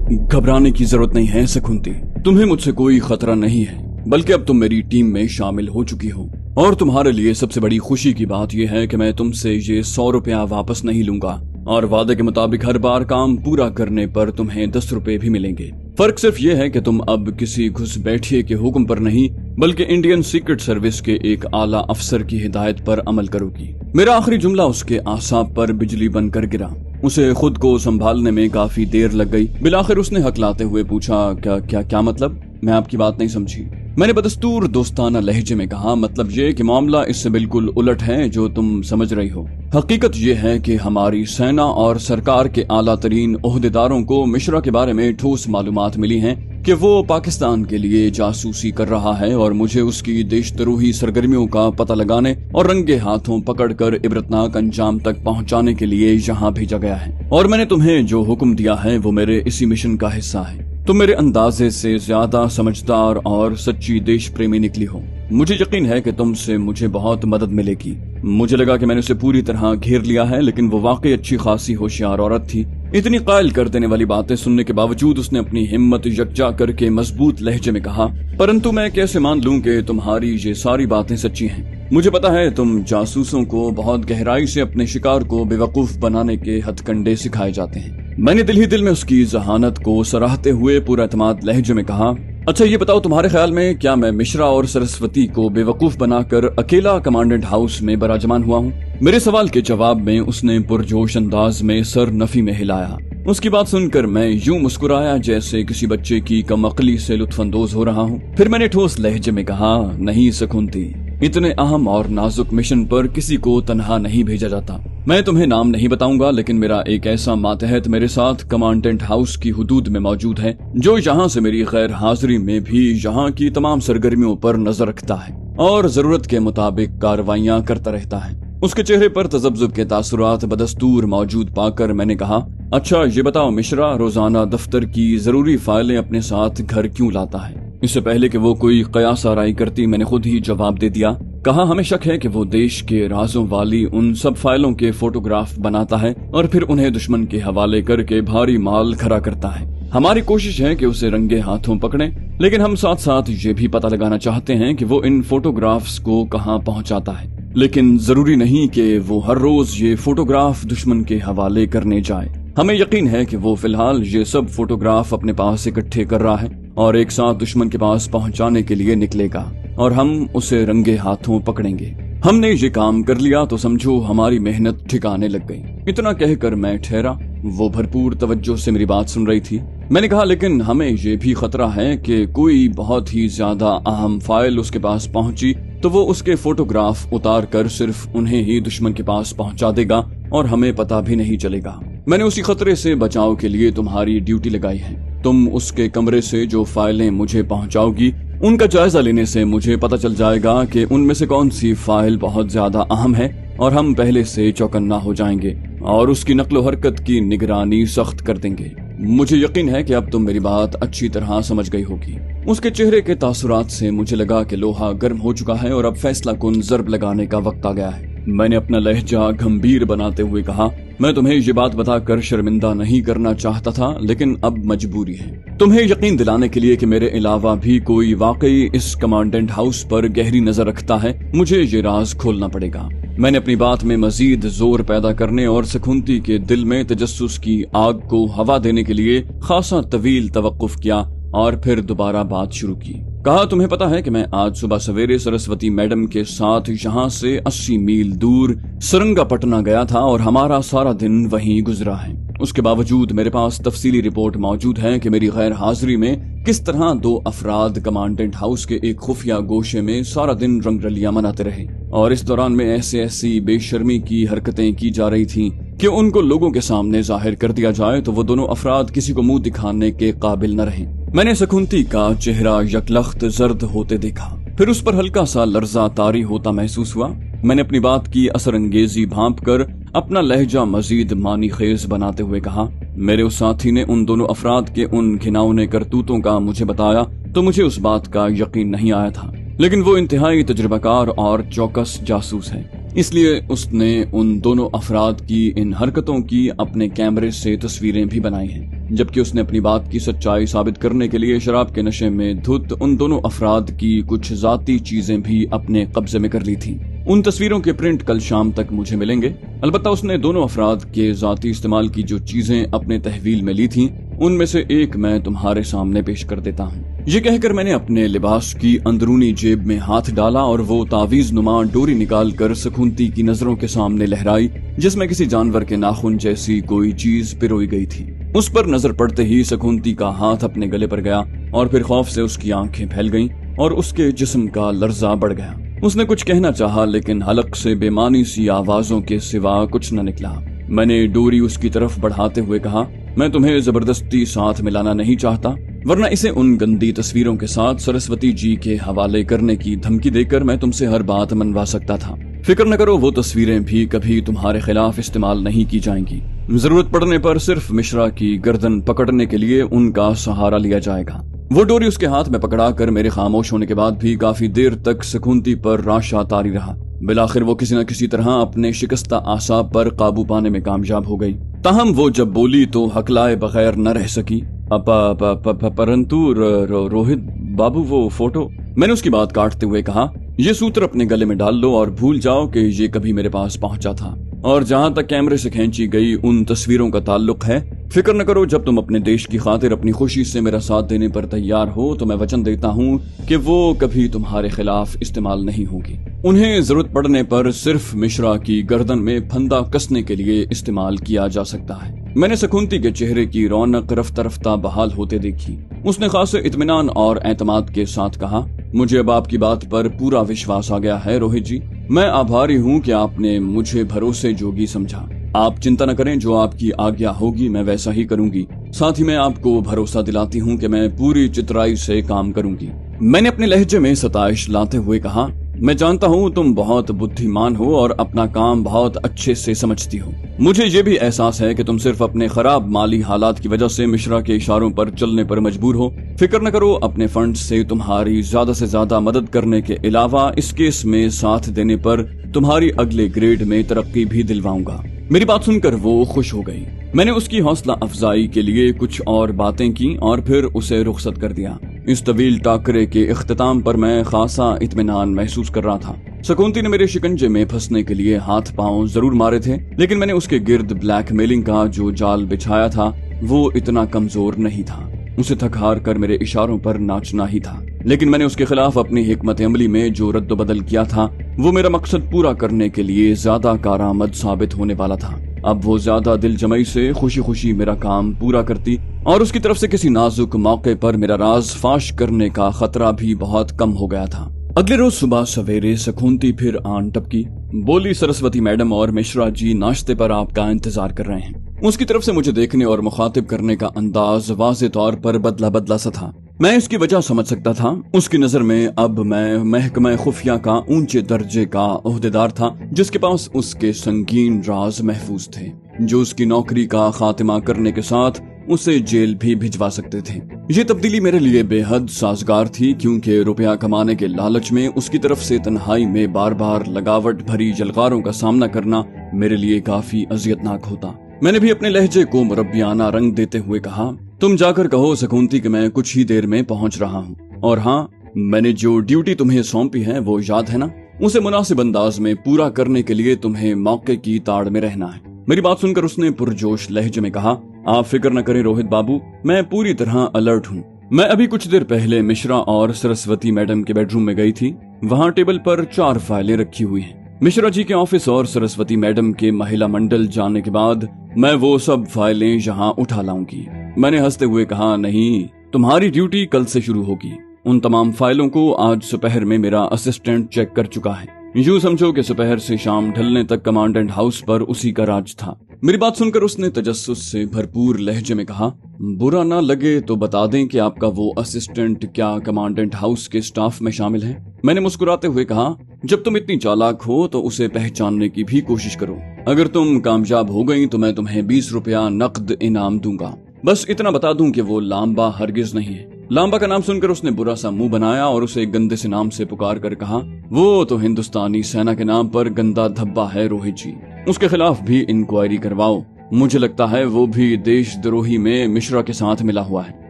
घबराने की जरूरत नहीं है सकुंती, तुम्हें मुझसे कोई खतरा नहीं है, बल्कि अब तुम मेरी टीम में शामिल हो चुकी हो। और तुम्हारे लिए सबसे बड़ी खुशी की बात यह है कि मैं तुमसे ये 100 रुपया वापस नहीं लूंगा, और वादे के मुताबिक हर बार काम पूरा करने पर तुम्हें 10 रुपए भी मिलेंगे। फर्क सिर्फ ये है कि तुम अब किसी घुसपैठिए के हुक्म पर नहीं, बल्कि इंडियन सीक्रेट सर्विस के एक आला अफसर की हिदायत पर अमल करोगी। मेरा आखिरी जुमला उसके आसाब पर बिजली बनकर गिरा। उसे खुद को संभालने में काफी देर लग गई। बिलाखिर उसने हकलाते हुए पूछा, क्या मतलब? मैं आपकी बात नहीं समझी। मैंने बदस्तूर दोस्ताना लहजे में कहा, मतलब ये कि मामला इससे बिल्कुल उलट है जो तुम समझ रही हो। हकीकत ये है कि हमारी सेना और सरकार के आला तरीन ओहदेदारों को मिश्रा के बारे में ठोस मालूमात मिली हैं कि वो पाकिस्तान के लिए जासूसी कर रहा है, और मुझे उसकी देशद्रोही सरगर्मियों का पता लगाने और रंगे हाथों पकड़कर इबरतनाक अंजाम तक पहुंचाने के लिए यहाँ भेजा गया है। और मैंने तुम्हें जो हुक्म दिया है वो मेरे इसी मिशन का हिस्सा है। तुम मेरे अंदाजे से ज्यादा समझदार और सच्ची देश प्रेमी निकली हो। मुझे यकीन है कि तुमसे मुझे बहुत मदद मिलेगी। मुझे लगा कि मैंने उसे पूरी तरह घेर लिया है, लेकिन वो वाकई अच्छी खासी होशियार औरत थी। इतनी कायल कर देने वाली बातें सुनने के बावजूद उसने अपनी हिम्मत यकजा करके मजबूत लहजे में कहा, परंतु मैं कैसे मान लूं कि तुम्हारी ये सारी बातें सच्ची हैं? मुझे पता है तुम जासूसों को बहुत गहराई से अपने शिकार को बेवकूफ बनाने के हथकंडे सिखाए जाते हैं। मैंने दिल ही दिल में उसकी जहानत को सराहते हुए पूरा एतमाद लहजे में कहा, अच्छा ये बताओ, तुम्हारे ख्याल में क्या मैं मिश्रा और सरस्वती को बेवकूफ बनाकर अकेला कमांडेंट हाउस में बराजमान हुआ हूँ? मेरे सवाल के जवाब में उसने पुरजोश अंदाज में सर नफी में हिलाया। उसकी बात सुनकर मैं यूं मुस्कुराया जैसे किसी बच्चे की कमअक्ली से लुत्फानंदोज हो रहा हूँ। फिर मैंने ठोस लहजे में कहा, नहीं सकुंती, इतने अहम और नाजुक मिशन पर किसी को तन्हा नहीं भेजा जाता। मैं तुम्हें नाम नहीं बताऊंगा, लेकिन मेरा एक ऐसा मातहत मेरे साथ कमांडेंट हाउस की हुदूद में मौजूद है जो यहाँ से मेरी गैर हाजिरी में भी यहाँ की तमाम सरगर्मियों पर नजर रखता है और जरूरत के मुताबिक कार्रवाइयाँ करता रहता है। उसके चेहरे पर तजब्जुब के तासुरात बदस्तूर मौजूद पाकर मैंने कहा, अच्छा ये बताओ, मिश्रा रोजाना दफ्तर की जरूरी फाइलें अपने साथ घर क्यों लाता है? इससे पहले कि वो कोई कयास आराई करती मैंने खुद ही जवाब दे दिया। कहा, हमें शक है कि वो देश के राजों वाली उन सब फाइलों के फोटोग्राफ बनाता है और फिर उन्हें दुश्मन के हवाले करके भारी माल खरा करता है। हमारी कोशिश है कि उसे रंगे हाथों पकड़ें, लेकिन हम साथ साथ ये भी पता लगाना चाहते हैं कि वो इन फोटोग्राफ्स को कहाँ पहुँचाता है। लेकिन जरूरी नहीं कि वो हर रोज ये फोटोग्राफ दुश्मन के हवाले करने जाए। हमें यकीन है कि वो फिलहाल ये सब फोटोग्राफ अपने पास इकट्ठे कर रहा है और एक साथ दुश्मन के पास पहुंचाने के लिए निकलेगा और हम उसे रंगे हाथों पकड़ेंगे। हमने ये काम कर लिया तो समझो हमारी मेहनत ठिकाने लग गई। इतना कहकर मैं ठहरा। वो भरपूर तवज्जो से मेरी बात सुन रही थी। मैंने कहा, लेकिन हमें ये भी खतरा है कि कोई बहुत ही ज्यादा अहम फाइल उसके पास पहुंची तो वो उसके फोटोग्राफ उतार कर सिर्फ उन्हें ही दुश्मन के पास पहुंचा देगा और हमें पता भी नहीं चलेगा। मैंने उसी खतरे से बचाव के लिए तुम्हारी ड्यूटी लगाई है। तुम उसके कमरे से जो फाइलें मुझे पहुंचाओगी उनका जायजा लेने से मुझे पता चल जाएगा कि उनमें से कौन सी फाइल बहुत ज्यादा अहम है और हम पहले से चौकन्ना हो जाएंगे और उसकी नक्लो हरकत की निगरानी सख्त कर देंगे। मुझे यकीन है कि अब तुम मेरी बात अच्छी तरह समझ गई होगी। उसके चेहरे के तासुरात से मुझे लगा कि लोहा गर्म हो चुका है और अब फैसला कुन ज़र्ब लगाने का वक्त आ गया है। मैंने अपना लहजा गंभीर बनाते हुए कहा, मैं तुम्हें ये बात बताकर शर्मिंदा नहीं करना चाहता था, लेकिन अब मजबूरी है। तुम्हें यकीन दिलाने के लिए कि मेरे अलावा भी कोई वाकई इस कमांडेंट हाउस पर गहरी नजर रखता है, मुझे ये राज खोलना पड़ेगा। मैंने अपनी बात में मजीद जोर पैदा करने और सकुंती के दिल में तजस्सुस की आग को हवा देने के लिए खासा तवील तवक्कुफ किया और फिर दोबारा बात शुरू की। कहा, तुम्हें पता है कि मैं आज सुबह सवेरे सरस्वती मैडम के साथ यहाँ से 80 मील दूर सरंगापटना गया था और हमारा सारा दिन वहीं गुजरा है। उसके बावजूद मेरे पास तफसीली रिपोर्ट मौजूद है कि मेरी गैर हाजिरी में किस तरह 2 अफराद कमांडेंट हाउस के एक खुफिया गोशे में सारा दिन रंगरलियां मनाते रहे और इस दौरान में ऐसी बेशर्मी की हरकतें की जा रही थी कि उनको लोगों के सामने जाहिर कर दिया जाए तो वो दोनों अफराद किसी को मुंह दिखाने के काबिल न रहे। मैंने सकुंती का चेहरा यकलख्त जर्द होते देखा, फिर उस पर हल्का सा लर्जा तारी होता महसूस हुआ। मैंने अपनी बात की असरअंगेजी भांप कर अपना लहजा मजीद मानी खेज बनाते हुए कहा, मेरे उस साथी ने उन दोनों अफराद के उन घिनौने करतूतों का मुझे बताया तो मुझे उस बात का यकीन नहीं आया था, लेकिन वो इंतहाई तजुर्बाकार और चौकस जासूस है, इसलिए उसने उन दोनों अफराद की इन हरकतों की अपने कैमरे से तस्वीरें भी बनाई हैं। जबकि उसने अपनी बात की सच्चाई साबित करने के लिए शराब के नशे में धुत उन दोनों अफराद की कुछ जाती चीजें भी अपने कब्जे में कर ली थी। उन तस्वीरों के प्रिंट कल शाम तक मुझे मिलेंगे। अलबत्ता उसने दोनों अफराद के जाती इस्तेमाल की जो चीजें अपने तहवील में ली थी उनमें से एक मैं तुम्हारे सामने पेश कर देता हूँ। ये कहकर मैंने अपने लिबास की अंदरूनी जेब में हाथ डाला और वो तावीज नुमा डोरी निकाल कर सकूंती की नजरों के सामने लहराई, जिसमें किसी जानवर के नाखून जैसी कोई चीज पिरोई गई थी। उस पर नजर पड़ते ही सकूंती का हाथ अपने गले पर गया और फिर खौफ से उसकी आंखें फैल गईं और उसके जिस्म का लर्जा बढ़ गया। उसने कुछ कहना चाहा, लेकिन हलक से बेमानी सी आवाजों के सिवा कुछ न निकला। मैंने डोरी उसकी तरफ बढ़ाते हुए कहा, मैं तुम्हें जबरदस्ती साथ मिलाना नहीं चाहता, वरना इसे उन गंदी तस्वीरों के साथ सरस्वती जी के हवाले करने की धमकी देकर मैं तुमसे हर बात मनवा सकता था। फिक्र न करो, वो तस्वीरें भी कभी तुम्हारे खिलाफ इस्तेमाल नहीं की जाएंगी। जरूरत पड़ने पर सिर्फ मिश्रा की गर्दन पकड़ने के लिए उनका सहारा लिया जाएगा। वो डोरी उसके हाथ में पकड़ा कर मेरे खामोश होने के बाद भी काफी देर तक सकूंती पर राशा तारी रहा। बिलाखिर वो किसी न किसी तरह अपने शिकस्ता आसाब पर काबू पाने में कामयाब हो गई। ताहम वो जब बोली तो हकलाए बगैर न रह सकी। परंतु रोहित बाबू, वो फोटो। मैंने उसकी बात काटते हुए कहा, ये सूत्र अपने गले में डाल लो और भूल जाओ कि ये कभी मेरे पास पहुंचा था। और जहां तक कैमरे से खींची गई उन तस्वीरों का ताल्लुक है, फिक्र न करो, जब तुम अपने देश की खातिर अपनी खुशी से मेरा साथ देने पर तैयार हो तो मैं वचन देता हूँ कि वो कभी तुम्हारे खिलाफ इस्तेमाल नहीं होगी। उन्हें जरूरत पड़ने पर सिर्फ मिश्रा की गर्दन में फंदा कसने के लिए इस्तेमाल किया जा सकता है। मैंने सकूंती के चेहरे की रौनक रफ्ता रफ्ता बहाल होते देखी। उसने खासे इत्मीनान और एतमाद के साथ कहा, मुझे अब आपकी बात पर पूरा विश्वास आ गया है रोहित जी। मैं आभारी हूँ कि आपने मुझे भरोसे जोगी समझा। आप चिंता न करें, जो आपकी आज्ञा होगी मैं वैसा ही करूंगी। साथ ही मैं आपको भरोसा दिलाती हूँ कि मैं पूरी चितराई से काम करूंगी। मैंने अपने लहजे में सताइश लाते हुए कहा, मैं जानता हूँ तुम बहुत बुद्धिमान हो और अपना काम बहुत अच्छे से समझती हो। मुझे ये भी एहसास है कि तुम सिर्फ अपने खराब माली हालात की वजह से मिश्रा के इशारों पर चलने पर मजबूर हो। फिक्र न करो, अपने फंड से तुम्हारी ज्यादा से ज्यादा मदद करने के अलावा इस केस में साथ देने पर तुम्हारी अगले ग्रेड में तरक्की भी दिलवाऊंगा। मेरी बात सुनकर वो खुश हो गई। मैंने उसकी हौसला अफजाई के लिए कुछ और बातें की और फिर उसे रुखसत कर दिया। इस तवील टाकरे के इख्तिताम पर मैं खासा इत्मीनान महसूस कर रहा था। सकूंती ने मेरे शिकंजे में फंसने के लिए हाथ पांव जरूर मारे थे, लेकिन मैंने उसके गिर्द ब्लैकमेलिंग का जो जाल बिछाया था वो इतना कमजोर नहीं था। उसे थक हार कर मेरे इशारों पर नाचना ही था। लेकिन मैंने उसके खिलाफ अपनी हिकमत अमली में जो रद्द-बदल किया था वो मेरा मकसद पूरा करने के लिए ज्यादा कारआमद साबित होने वाला था। अब वो ज्यादा दिल जमई से खुशी खुशी मेरा काम पूरा करती और उसकी तरफ से किसी नाजुक मौके पर मेरा राज फाश करने का खतरा भी बहुत कम हो गया था। अगले रोज सुबह सवेरे सकूंती फिर आन टपकी। बोली, सरस्वती मैडम और मिश्रा जी नाश्ते पर आपका इंतजार कर रहे हैं। उसकी तरफ से मुझे देखने और मुखातिब करने का अंदाज वाज़े तौर पर बदला बदला सा था। मैं इसकी वजह समझ सकता था। उसकी नजर में अब मैं महकमा खुफिया का ऊंचे दर्जे का ओहदेदार था, जिसके पास उसके संगीन राज महफूज थे, जो उसकी नौकरी का खात्मा करने के साथ उसे जेल भी भिजवा सकते थे। ये तब्दीली मेरे लिए बेहद साजगार थी, क्योंकि रुपया कमाने के लालच में उसकी तरफ से तन्हाई में बार बार लगावट भरी जलगारों का सामना करना मेरे लिए काफी अजियतनाक होता। मैंने भी अपने लहजे को मुरब्बियाना रंग देते हुए कहा, तुम जाकर कहो सकूंती कि मैं कुछ ही देर में पहुंच रहा हूँ। और हाँ, मैंने जो ड्यूटी तुम्हें सौंपी है वो याद है ना? उसे मुनासिब अंदाज में पूरा करने के लिए तुम्हें मौके की ताड़ में रहना है। मेरी बात सुनकर उसने पुरजोश लहजे में कहा, आप फिक्र न करें रोहित बाबू, मैं पूरी तरह अलर्ट हूँ। मैं अभी कुछ देर पहले मिश्रा और सरस्वती मैडम के बेडरूम में गई थी। वहाँ टेबल पर 4 फाइलें रखी हुई हैं। मिश्रा जी के ऑफिस और सरस्वती मैडम के महिला मंडल जाने के बाद मैं वो सब फाइलें यहाँ उठा लाऊंगी। मैंने हंसते हुए कहा, नहीं, तुम्हारी ड्यूटी कल से शुरू होगी। उन तमाम फाइलों को आज दोपहर में मेरा असिस्टेंट चेक कर चुका है। यूं समझो कि दोपहर से शाम ढलने तक कमांडेंट हाउस पर उसी का राज था। मेरी बात सुनकर उसने तजस्सुस से भरपूर लहजे में कहा, बुरा ना लगे तो बता दें कि आपका वो असिस्टेंट क्या कमांडेंट हाउस के स्टाफ में शामिल है? मैंने मुस्कुराते हुए कहा, जब तुम इतनी चालाक हो तो उसे पहचानने की भी कोशिश करो। अगर तुम कामयाब हो गई तो मैं तुम्हें 20 रुपया नकद इनाम दूंगा। बस इतना बता दूं कि वो लांबा हरगिज नहीं है। लांबा का नाम सुनकर उसने बुरा सा मुंह बनाया और उसे एक गंदे से नाम से पुकार कर कहा, वो तो हिंदुस्तानी सेना के नाम पर गंदा धब्बा है रोहित जी, उसके खिलाफ भी इंक्वायरी करवाओ। मुझे लगता है वो भी देशद्रोही में मिश्रा के साथ मिला हुआ है।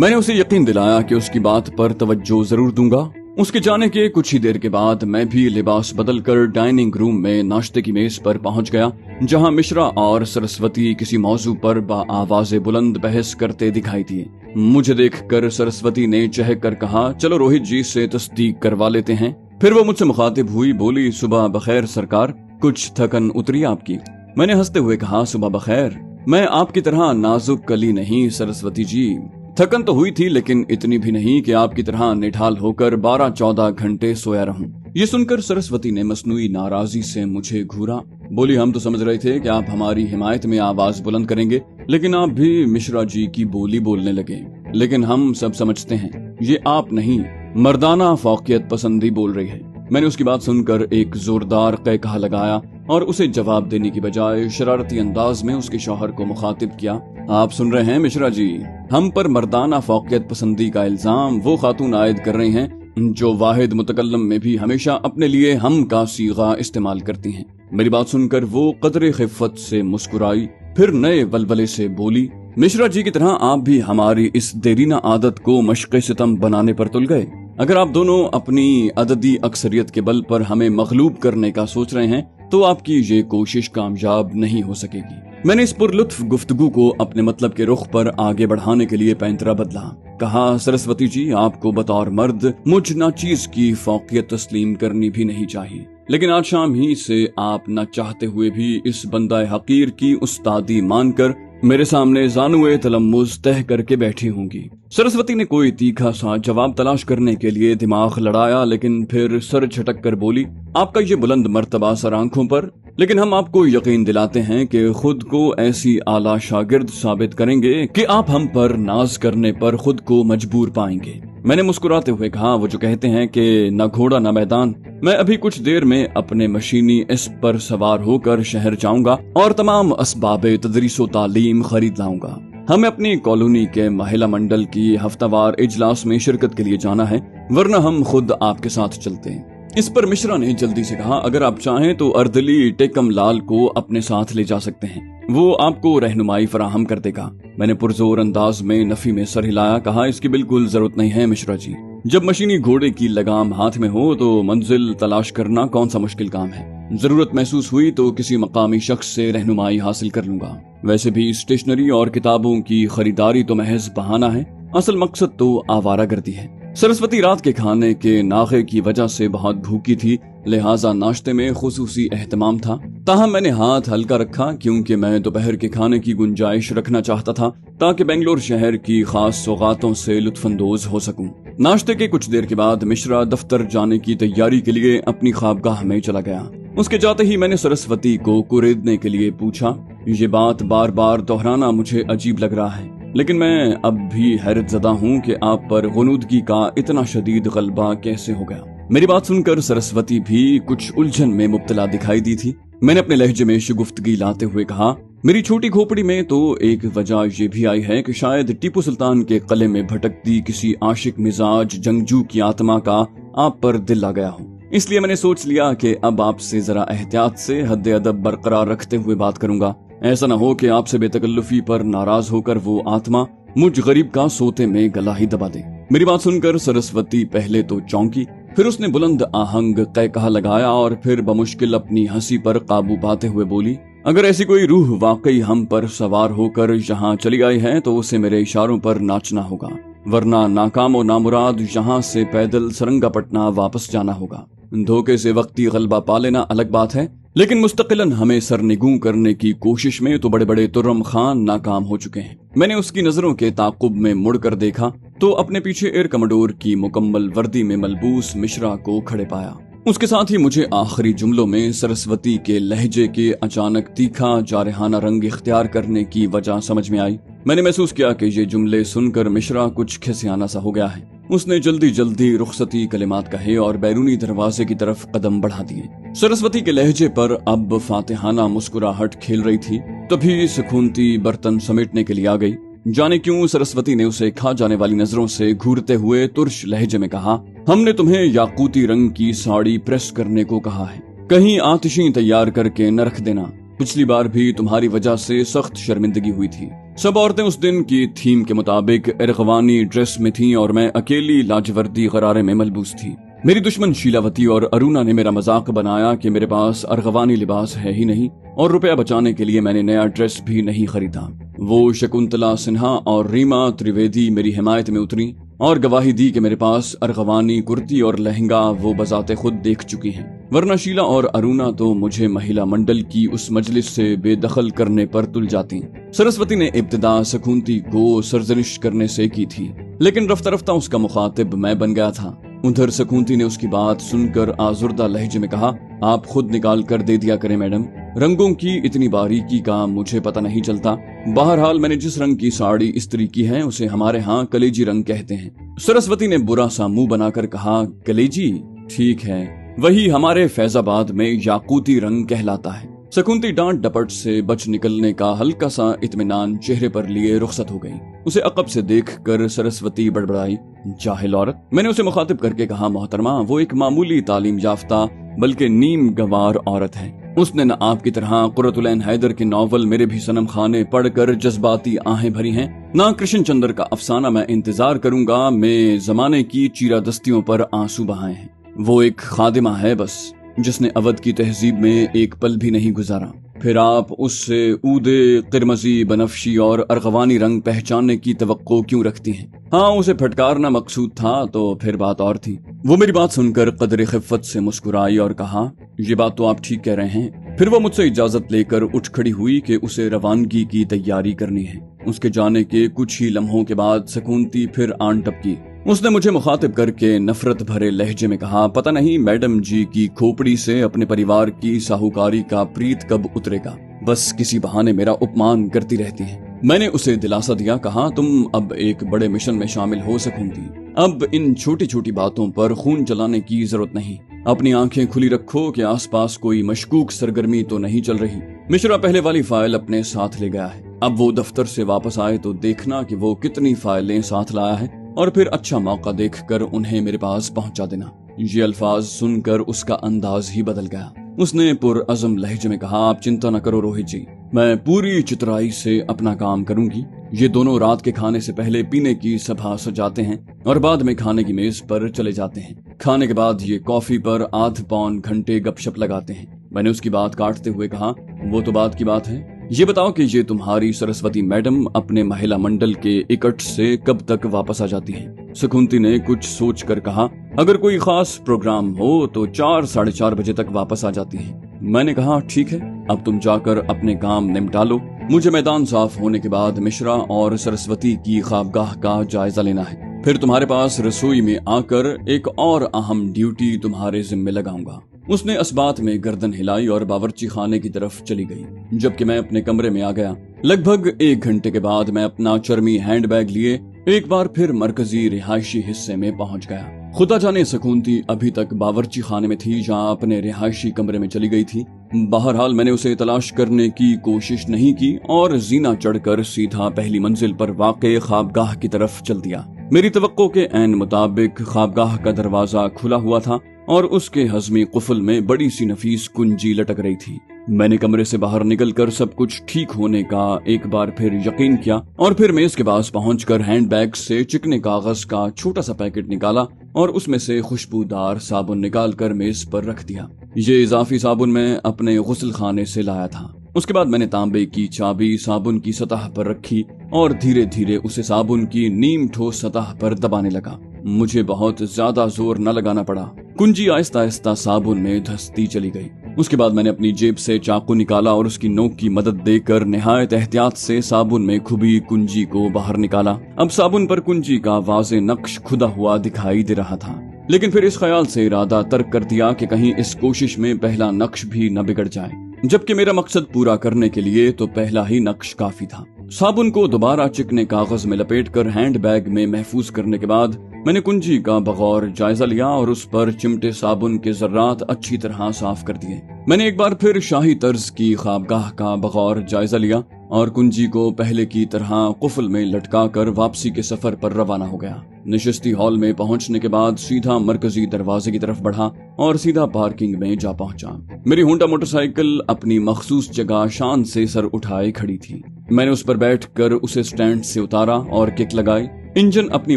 मैंने उसे यकीन दिलाया कि उसकी बात पर तवज्जो जरूर दूंगा। उसके जाने के कुछ ही देर के बाद मैं भी लिबास बदलकर डाइनिंग रूम में नाश्ते की मेज पर पहुंच गया, जहां मिश्रा और सरस्वती किसी मौजू पर आवाज़े बुलंद बहस करते दिखाई दिए। मुझे देखकर सरस्वती ने चहक कर कहा, चलो रोहित जी से तस्दीक करवा लेते हैं। फिर वो मुझसे मुखातिब हुई, बोली, सुबह बखैर सरकार, कुछ थकन उतरी आपकी? मैंने हंसते हुए कहा, सुबह बखैर। मैं आपकी तरह नाजुक कली नहीं सरस्वती जी। थकन तो हुई थी, लेकिन इतनी भी नहीं कि आपकी तरह निढाल होकर 12-14 घंटे सोया रहूं। ये सुनकर सरस्वती ने मसनूई नाराजी से मुझे घूरा, बोली, हम तो समझ रहे थे कि आप हमारी हिमायत में आवाज बुलंद करेंगे, लेकिन आप भी मिश्रा जी की बोली बोलने लगे। लेकिन हम सब समझते हैं ये आप नहीं, मर्दाना फौकियत पसंदी बोल रही है। मैंने उसकी बात सुनकर एक जोरदार कहकहा लगाया और उसे जवाब देने की बजाय शरारती अंदाज में उसके शौहर को मुखातिब किया, आप सुन रहे हैं मिश्रा जी, हम पर मर्दाना फौकियत पसंदी का इल्जाम वो खातून आयद कर रही हैं जो वाहिद मुतकल्लम में भी हमेशा अपने लिए हम का सीगा इस्तेमाल करती हैं। मेरी बात सुनकर वो कदरे खिफ़त से मुस्कुराई, फिर नए वलवले से बोली, मिश्रा जी की तरह आप भी हमारी इस देरीना आदत को मशक़े सितम बनाने पर तुल गए। अगर आप दोनों अपनी अददी अक्सरियत के बल पर हमें मगलूब करने का सोच रहे हैं तो आपकी ये कोशिश कामयाब नहीं हो सकेगी। मैंने इस पुरलुत्फ गुफ्तगू को अपने मतलब के रुख पर आगे बढ़ाने के लिए पैंतरा बदला। कहा, सरस्वती जी, आपको बतौर मर्द मुझ नाचीज की फौकियत तस्लीम करनी भी नहीं चाहिए, लेकिन आज शाम ही से आप न चाहते हुए भी इस बंदा हकीर की उस्तादी मानकर मेरे सामने जानुए तलम्मुज तह करके बैठी होंगी। सरस्वती ने कोई तीखा सा जवाब तलाश करने के लिए दिमाग लड़ाया, लेकिन फिर सर झटक कर बोली, आपका ये बुलंद मर्तबा सर आंखों पर, लेकिन हम आपको यकीन दिलाते हैं कि खुद को ऐसी आला शागिर्द साबित करेंगे कि आप हम पर नाज करने पर खुद को मजबूर पाएंगे। मैंने मुस्कुराते हुए कहा, वो जो कहते हैं कि न घोड़ा न मैदान, मैं अभी कुछ देर में अपने मशीनी इस पर सवार होकर शहर जाऊंगा और तमाम असबाबे तदरीसो तालीम खरीद लाऊंगा। हमें अपनी कॉलोनी के महिला मंडल की हफ्तावार इजलास में शिरकत के लिए जाना है, वरना हम खुद आपके साथ चलते हैं। इस पर मिश्रा ने जल्दी से कहा, अगर आप चाहें तो अर्दली टेकम लाल को अपने साथ ले जा सकते हैं, वो आपको रहनुमाई फराहम कर देगा। मैंने पुरजोर अंदाज में नफी में सर हिलाया, कहा, इसकी बिल्कुल जरूरत नहीं है मिश्रा जी। जब मशीनी घोड़े की लगाम हाथ में हो तो मंजिल तलाश करना कौन सा मुश्किल काम है। जरूरत महसूस हुई तो किसी मकामी शख्स से रहनुमाई हासिल कर लूंगा। वैसे भी स्टेशनरी और किताबों की खरीदारी तो महज बहाना है, असल मकसद तो आवारागर्दी है। सरस्वती रात के खाने के नागे की वजह से बहुत भूखी थी, लिहाजा नाश्ते में खुसूसी एहतमाम था। ताहम मैंने हाथ हल्का रखा, क्योंकि मैं दोपहर के खाने की गुंजाइश रखना चाहता था ताकि बेंगलोर शहर की खास सौगातों से लुत्फानंदोज हो सकूं। नाश्ते के कुछ देर के बाद मिश्रा दफ्तर जाने की तैयारी के लिए अपनी ख्वाबगाह में चला गया। उसके जाते ही मैंने सरस्वती को कुरेदने के लिए पूछा, ये बात बार बार दोहराना मुझे अजीब लग रहा है, लेकिन मैं अब भी हैरत ज़दा हूँ कि आप पर गुनूदगी का इतना शदीद गलबा कैसे हो गया। मेरी बात सुनकर सरस्वती भी कुछ उलझन में मुब्तला दिखाई दी थी। मैंने अपने लहजे में शुगुफ्तगी लाते हुए कहा, मेरी छोटी खोपड़ी में तो एक वजह ये भी आई है कि शायद टीपू सुल्तान के कले में भटकती किसी आशिक मिजाज जंगजू की आत्मा का आप पर दिल आ गया हो। इसलिए मैंने सोच लिया कि अब आपसे जरा एहतियात से हद अदब बरकरार रखते हुए बात करूंगा। ऐसा न हो कि आपसे बेतकल्लुफी पर नाराज होकर वो आत्मा मुझ गरीब का सोते में गला ही दबा दे। मेरी बात सुनकर सरस्वती पहले तो चौंकी, फिर उसने बुलंद आहंग कहकहा लगाया और फिर बमुश्किल अपनी हंसी पर काबू पाते हुए बोली, अगर ऐसी कोई रूह वाकई हम पर सवार होकर यहाँ चली आई है तो उसे मेरे इशारों पर नाचना होगा, वरना नाकाम और नामुराद यहाँ से पैदल सरंगापटना वापस जाना होगा। धोखे से वक्ती गलबा पा लेना अलग बात है, लेकिन मुस्तकिलन हमें सरनिगू करने की कोशिश में तो बड़े बड़े तुर्रम खान नाकाम हो चुके हैं। मैंने उसकी नजरों के ताकुब में मुड़कर देखा तो अपने पीछे एयर कमोडोर की मुकम्मल वर्दी में मलबूस मिश्रा को खड़े पाया। उसके साथ ही मुझे आखिरी जुमलों में सरस्वती के लहजे के अचानक तीखा जारहाना रंग इख्तियार करने की वजह समझ में आई। मैंने महसूस किया कि ये जुमले सुनकर मिश्रा कुछ खिसियाना सा हो गया है। उसने जल्दी जल्दी रुखसती कलिमात कहे और बैरूनी दरवाजे की तरफ कदम बढ़ा दिए। सरस्वती के लहजे पर अब फातिहाना मुस्कुराहट खेल रही थी। तभी सुखूनती बर्तन समेटने के लिए आ गई। जाने क्यों सरस्वती ने उसे खा जाने वाली नजरों से घूरते हुए तुर्श लहजे में कहा, हमने तुम्हें याकूती रंग की साड़ी प्रेस करने को कहा है, कहीं आतिशी तैयार करके न रख देना। पिछली बार भी तुम्हारी वजह से सख्त शर्मिंदगी हुई थी। सब औरतें उस दिन की थीम के मुताबिक इरगवानी ड्रेस में थीं और मैं अकेली लाजवर्दी गरारे में मलबूस थी। मेरी दुश्मन शीलावती और अरुणा ने मेरा मजाक बनाया कि मेरे पास अर्गवानी लिबास है ही नहीं और रुपया बचाने के लिए मैंने नया ड्रेस भी नहीं खरीदा। वो शकुंतला सिन्हा और रीमा त्रिवेदी मेरी हिमायत में उतरी और गवाही दी कि मेरे पास अर्गवानी कुर्ती और लहंगा वो बजाते खुद देख चुकी हैं, वरना शीला और अरुणा तो मुझे महिला मंडल की उस मजलिस से बेदखल करने पर तुल जाती। सरस्वती ने इब्तिदा शकुंती को सरजनिश करने से की थी, लेकिन रफ्ता रफ्ता उसका मुखातिब मैं बन गया था। उधर शकुंती ने उसकी बात सुनकर आजुर्दा लहजे में कहा, आप खुद निकाल कर दे दिया करें मैडम, रंगों की इतनी बारीकी का मुझे पता नहीं चलता। बहरहाल मैंने जिस रंग की साड़ी इस्त्री की है उसे हमारे यहाँ कलेजी रंग कहते हैं। सरस्वती ने बुरा सा मुंह बनाकर कहा, कलेजी? ठीक है, वही हमारे फैजाबाद में याकूती रंग कहलाता है। शकुंती डांट डपट से बच निकलने का हल्का सा इत्मीनान चेहरे पर लिए रुखसत हो गई। उसे अकब से देखकर सरस्वती बड़बड़ाई, जाहिल औरत। मैंने उसे मुखातिब करके कहा, मोहतरमा वो एक मामूली तालीम याफ्ता बल्कि नीम गंवार औरत है। उसने न आपकी तरह कुर्रतुल-ऐन हैदर के नॉवल मेरे भी सनम खाने पढ़कर जज्बाती आहें भरी हैं, न कृष्ण चंद्र का अफसाना मैं इंतजार करूंगा में जमाने की चीरादस्तियों पर आंसू बहाए हैं। वो एक खादिमा है बस, जिसने अवध की तहजीब में एक पल भी नहीं गुजारा। फिर आप उससे ऊदे, किरमजी, बनफशी और अर्गवानी रंग पहचानने की तवक्को क्यों रखती हैं? हाँ, उसे फटकारना मकसूद था तो फिर बात और थी। वो मेरी बात सुनकर कदरे खिफ़्फ़त से मुस्कुराई और कहा, ये बात तो आप ठीक कह रहे हैं। फिर वो मुझसे इजाजत लेकर उठ खड़ी हुई कि उसे रवानगी की तैयारी करनी है। उसके जाने के कुछ ही लम्हों के बाद शकुंती फिर आन टपकी। उसने मुझे मुखातिब करके नफरत भरे लहजे में कहा, पता नहीं मैडम जी की खोपड़ी से अपने परिवार की साहूकारी का प्रीत कब उतरेगा, बस किसी बहाने मेरा उपमान करती रहती हैं। मैंने उसे दिलासा दिया, कहा, तुम अब एक बड़े मिशन में शामिल हो सकूंगी। अब इन छोटी छोटी बातों पर खून जलाने की जरूरत नहीं। अपनी आंखें खुली रखो कि आसपास कोई मशकूक सरगर्मी तो नहीं चल रही। मिश्रा पहले वाली फाइल अपने साथ ले गया है। अब वो दफ्तर से वापस आए तो देखना कि वो कितनी फाइलें साथ लाया है और फिर अच्छा मौका देखकर उन्हें मेरे पास पहुंचा देना। ये अल्फाज सुनकर उसका अंदाज ही बदल गया। उसने पुरअज़म लहजे में कहा, आप चिंता न करो रोहित जी, मैं पूरी चितराई से अपना काम करूंगी। ये दोनों रात के खाने से पहले पीने की सभा सजाते हैं और बाद में खाने की मेज पर चले जाते हैं। खाने के बाद ये कॉफी पर आध पौन घंटे गपशप लगाते हैं। मैंने उसकी बात काटते हुए कहा, वो तो बात की बात है, ये बताओ कि ये तुम्हारी सरस्वती मैडम अपने महिला मंडल के इकट्ठ से कब तक वापस आ जाती हैं? शकुंती ने कुछ सोच कर कहा, अगर कोई खास प्रोग्राम हो तो 4 साढ़े 4 बजे तक वापस आ जाती हैं। मैंने कहा, ठीक है, अब तुम जाकर अपने काम निपटा लो। मुझे मैदान साफ होने के बाद मिश्रा और सरस्वती की ख्वाबगाह का जायजा लेना है। फिर तुम्हारे पास रसोई में आकर एक और अहम ड्यूटी तुम्हारे जिम्मे लगाऊंगा। उसने इस बात में गर्दन हिलाई और बावर्ची खाने की तरफ चली गई, जबकि मैं अपने कमरे में आ गया। लगभग 1 घंटे के बाद मैं अपना चर्मी हैंडबैग लिए एक बार फिर मरकजी रिहायशी हिस्से में पहुंच गया। खुदा जाने शकुंती अभी तक बावर्ची खाने में थी या अपने रिहायशी कमरे में चली गई थी। बहरहाल मैंने उसे तलाश करने की कोशिश नहीं की और जीना चढ़कर सीधा पहली मंजिल पर वाक़े ख्वाबगाह की तरफ चल दिया। मेरी तवक्को के ऐन मुताबिक ख्वाबगाह का दरवाजा खुला हुआ था और उसके हज़मी कुफल में बड़ी सी नफीस कुंजी लटक रही थी। मैंने कमरे से बाहर निकलकर सब कुछ ठीक होने का एक बार फिर यकीन किया और फिर मेज के पास पहुंचकर हैंडबैग से चिकने कागज का छोटा सा पैकेट निकाला और उसमें से खुशबूदार साबुन निकालकर मेज पर रख दिया। ये इजाफी साबुन मैं अपने गुस्ल खाने से लाया था। उसके बाद मैंने तांबे की चाबी साबुन की सतह पर रखी और धीरे धीरे उसे साबुन की नीम ठोस सतह पर दबाने लगा। मुझे बहुत ज्यादा जोर न लगाना पड़ा। कुंजी आहिस्ता आहिस्ता साबुन में धंसती चली गई। उसके बाद मैंने अपनी जेब से चाकू निकाला और उसकी नोक की मदद देकर निहायत एहतियात से साबुन में खुबी कुंजी को बाहर निकाला। अब साबुन पर कुंजी का वाज़े नक्श खुदा हुआ दिखाई दे रहा था, लेकिन फिर इस ख्याल से इरादा तर्क कर दिया कि कहीं इस कोशिश में पहला नक्श भी न बिगड़ जाए, जबकि मेरा मकसद पूरा करने के लिए तो पहला ही नक्श काफी था। साबुन को दोबारा चिकने कागज में लपेटकर हैंडबैग में महफूज करने के बाद मैंने कुंजी का बगौर जायजा लिया और उस पर चिमटे साबुन के जर्रात अच्छी तरह साफ कर दिए। मैंने एक बार फिर शाही तर्ज की ख्वाबगाह का बगौर जायजा लिया और कुंजी को पहले की तरह कुफल में लटका कर वापसी के सफर पर रवाना हो गया। नशस्ती हॉल में पहुंचने के बाद सीधा मरकजी दरवाजे की तरफ बढ़ा और सीधा पार्किंग में जा पहुंचा। मेरी होंडा मोटरसाइकिल अपनी मखसूस जगह शान से सर उठाए खड़ी थी। मैंने उस पर बैठकर उसे स्टैंड से उतारा और किक लगाई। इंजन अपनी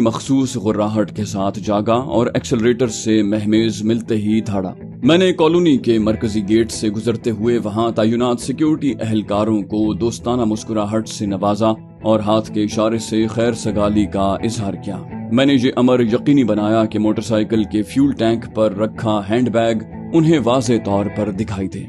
मखसूस गुर्राहट के साथ जागा और एक्सेलरेटर से महमेज मिलते ही धाड़ा। मैंने कॉलोनी के मरकजी गेट से गुजरते हुए वहां तैनात सिक्योरिटी एहलकारों को दोस्ताना मुस्कुराहट से नवाजा और हाथ के इशारे से खैर सगाली का इजहार किया। मैंने ये अमर यकीनी बनाया कि मोटरसाइकिल के फ्यूल टैंक पर रखा हैंडबैग उन्हें वाज़े तौर पर दिखाई दे।